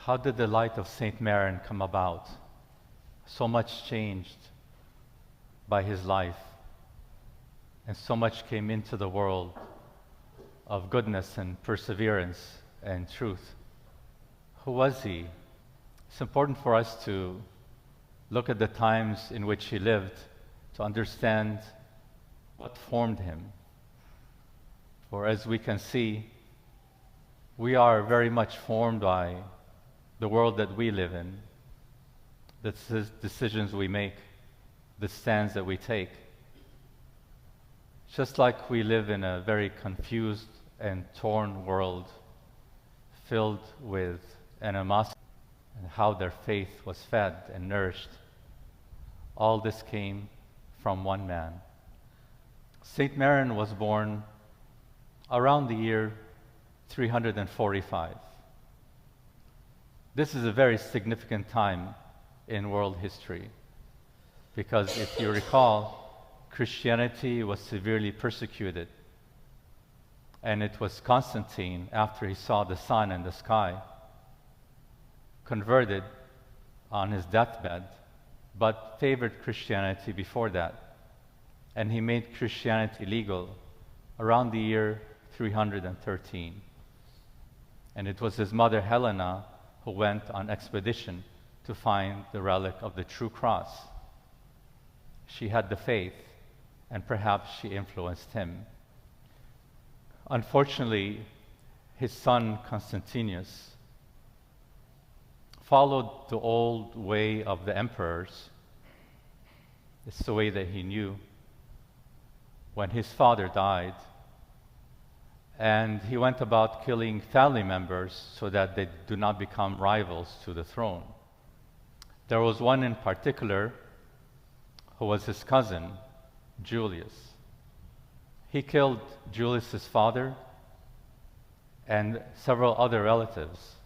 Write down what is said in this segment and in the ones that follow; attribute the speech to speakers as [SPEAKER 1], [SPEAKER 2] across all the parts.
[SPEAKER 1] How did the light of Saint Maron come about? So much changed by his life, and so much came into the world of goodness and perseverance and truth. Who was he? It's important for us to look at the times in which he lived to understand what formed him. For as we can see, we are very much formed by the world that we live in, the decisions we make, the stands that we take. Just like we live in a very confused and torn world filled with animosity and how their faith was fed and nourished, all this came from one man. Saint Maron was born around the year 345. This is a very significant time in world history because if you recall, Christianity was severely persecuted, and it was Constantine, after he saw the sun in the sky, converted on his deathbed, but favored Christianity before that. And he made Christianity legal around the year 313. And it was his mother Helena who went on expedition to find the relic of the true cross. She had the faith, and perhaps she influenced him. Unfortunately, his son Constantinus followed the old way of the emperors. It's the way that he knew. When his father died, and he went about killing family members so that they do not become rivals to the throne. There was one in particular who was his cousin, Julius. He killed Julius's father and several other relatives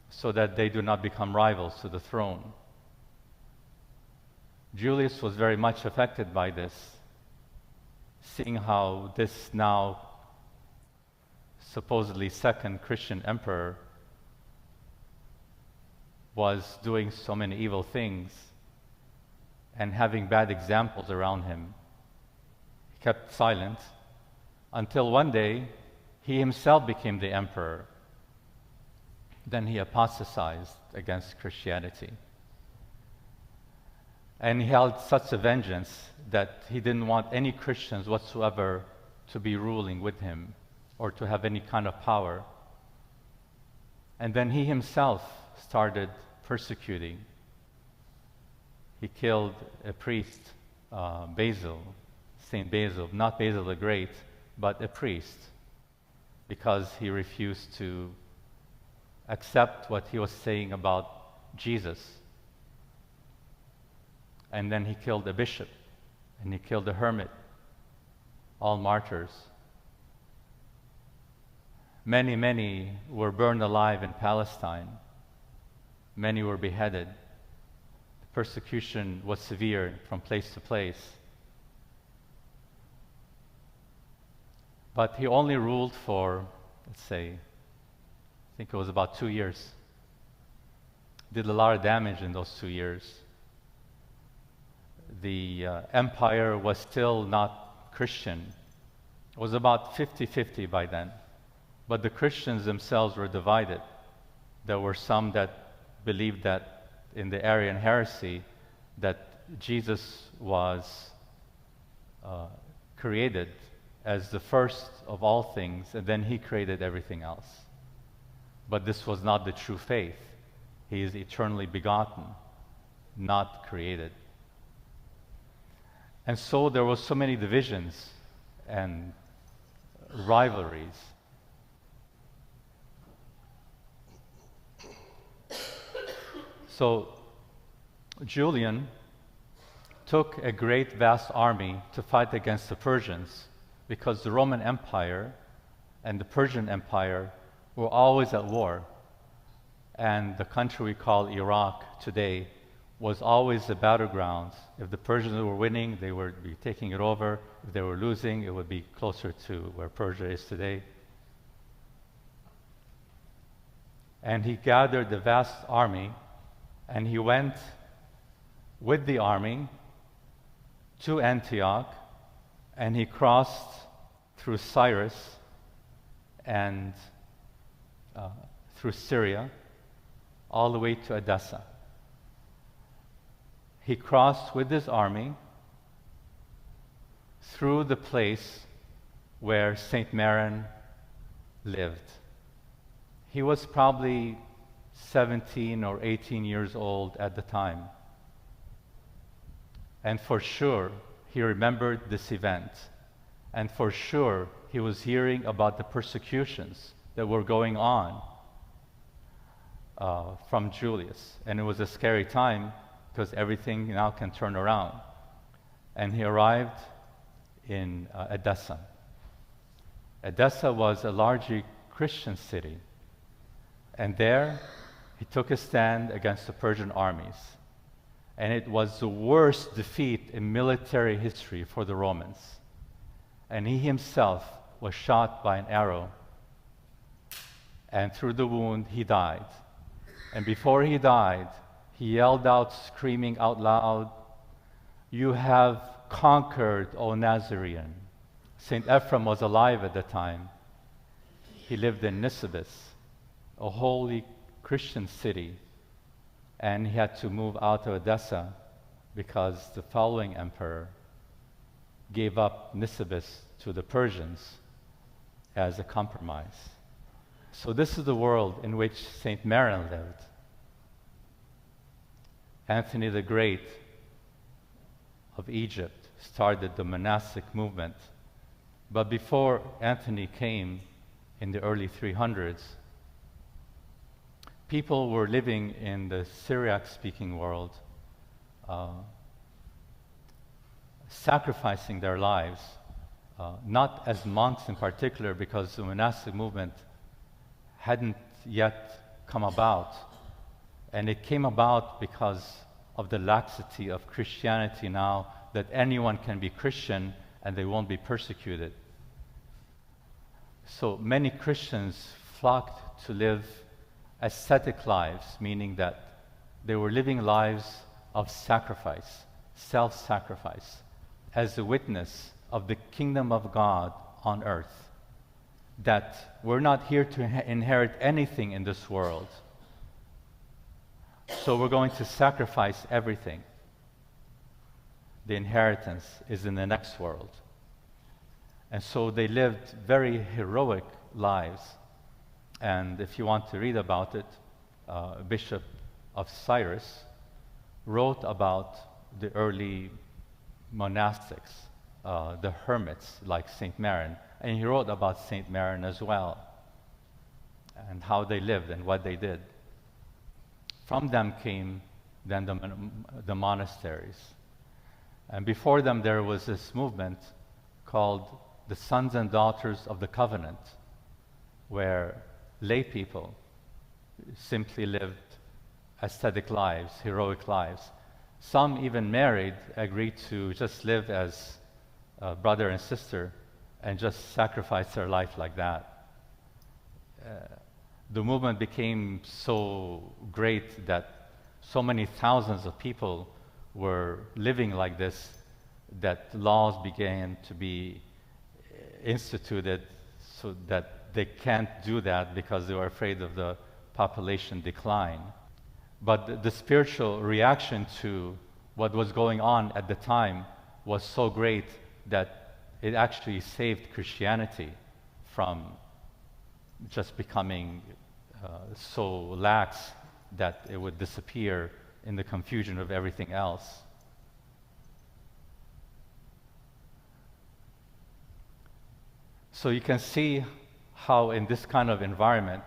[SPEAKER 1] so that they do not become rivals to the throne. Julius was very much affected by this, seeing how this now supposedly second Christian emperor was doing so many evil things and having bad examples around him. He kept silent until one day he himself became the emperor. Then he apostatized against Christianity. And he held such a vengeance that he didn't want any Christians whatsoever to be ruling with him or to have any kind of power. And then he himself started persecuting. He killed a priest, Basil, Saint Basil, not Basil the Great, but a priest, because he refused to accept what he was saying about Jesus. And then he killed a bishop, and he killed a hermit, all martyrs. Many, many were burned alive in Palestine. Many were beheaded. The persecution was severe from place to place. But he only ruled for, let's say, I think it was about 2 years. Did a lot of damage in those 2 years. The empire was still not Christian. It was about 50-50 by then. But the Christians themselves were divided. There were some that believed that in the Arian heresy that Jesus was created as the first of all things, and then he created everything else. But this was not the true faith. He is eternally begotten, not created. And so there were so many divisions and rivalries. So Julian took a great vast army to fight against the Persians, because the Roman Empire and the Persian Empire were always at war. And the country we call Iraq today was always the battleground. If the Persians were winning, they would be taking it over. If they were losing, it would be closer to where Persia is today. and he gathered a vast army, and he went with the army to Antioch, and he crossed through Cyrus and through Syria, all the way to Edessa. He crossed with his army through the place where Saint Maron lived. He was probably 17 or 18 years old at the time. And for sure, he remembered this event. And for sure, he was hearing about the persecutions that were going on from Julius. And it was a scary time because everything now can turn around. And he arrived in Edessa. Edessa was a largely Christian city. And there, he took a stand against the Persian armies. And it was the worst defeat in military history for the Romans. And he himself was shot by an arrow. And through the wound, he died. And before he died, he yelled out, screaming out loud, "You have conquered, O Nazarene." St. Ephrem was alive at the time. He lived in Nisibis, a holy Christian city, and he had to move out of Edessa because the following emperor gave up Nisibis to the Persians as a compromise. So this is the world in which Saint Maron lived. Anthony the Great of Egypt started the monastic movement. But before Anthony came in the early 300s, people were living in the Syriac-speaking world, sacrificing their lives, not as monks in particular, because the monastic movement hadn't yet come about. And it came about because of the laxity of Christianity now, that anyone can be Christian and they won't be persecuted. So many Christians flocked to live ascetic lives, meaning that they were living lives of sacrifice, self-sacrifice, as a witness of the kingdom of God on earth, that we're not here to inherit anything in this world. So we're going to sacrifice everything. The inheritance is in the next world. And so they lived very heroic lives. And if you want to read about it, Bishop of Cyrus wrote about the early monastics, the hermits like Saint Maron. And he wrote about Saint Maron as well, and how they lived and what they did. From them came then the monasteries. And before them there was this movement called the Sons and Daughters of the Covenant, where lay people simply lived ascetic lives, heroic lives. Some even married, agreed to just live as brother and sister and just sacrifice their life like that. The movement became so great that so many thousands of people were living like this that laws began to be instituted so that they can't do that because they were afraid of the population decline. But the spiritual reaction to what was going on at the time was so great that it actually saved Christianity from just becoming so lax that it would disappear in the confusion of everything else. So you can see how in this kind of environment,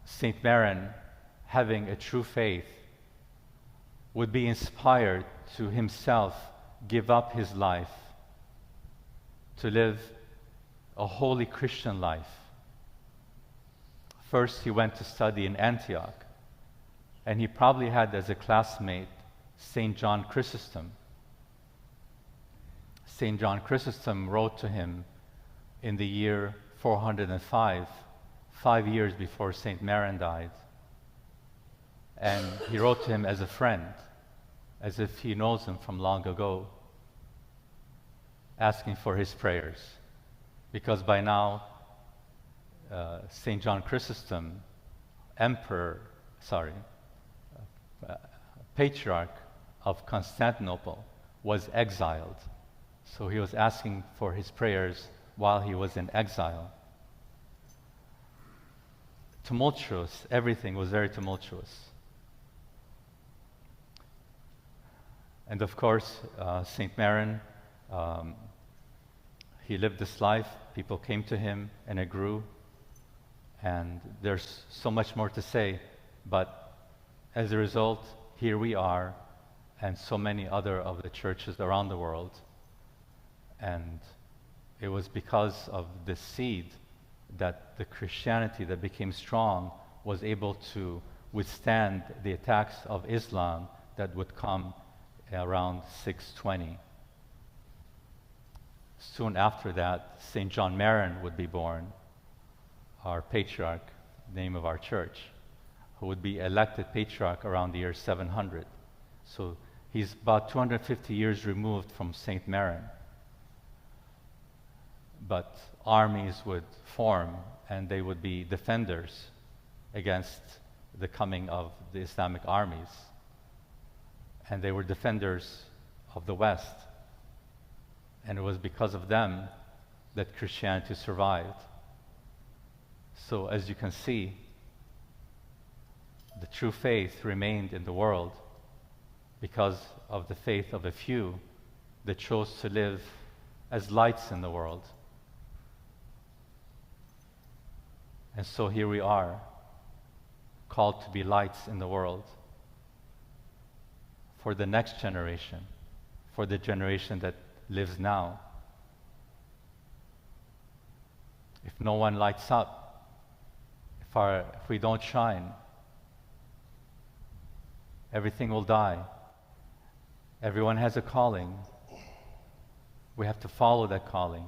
[SPEAKER 1] Saint Maron, having a true faith, would be inspired to himself give up his life to live a holy Christian life. First, he went to study in Antioch, and he probably had as a classmate St. John Chrysostom. St. John Chrysostom wrote to him in the year 405, 5 years before St. Maron died. And he wrote to him as a friend, as if he knows him from long ago, asking for his prayers. Because by now, St. John Chrysostom, Patriarch of Constantinople, was exiled. So he was asking for his prayers while he was in exile. Tumultuous, everything was very tumultuous. And of course, St. Maron, he lived this life, people came to him, and it grew. And there's so much more to say, but as a result, here we are, and so many other of the churches around the world. And it was because of this seed that the Christianity that became strong was able to withstand the attacks of Islam that would come around 620. Soon after that, St. John Maron would be born, our patriarch, name of our church, who would be elected patriarch around the year 700. So he's about 250 years removed from St. Maron. But armies would form, and they would be defenders against the coming of the Islamic armies. And they were defenders of the West. And it was because of them that Christianity survived. So as you can see, the true faith remained in the world because of the faith of a few that chose to live as lights in the world. And so here we are, called to be lights in the world for the next generation, for the generation that lives now. If no one lights up, if we don't shine, everything will die. Everyone has a calling. We have to follow that calling.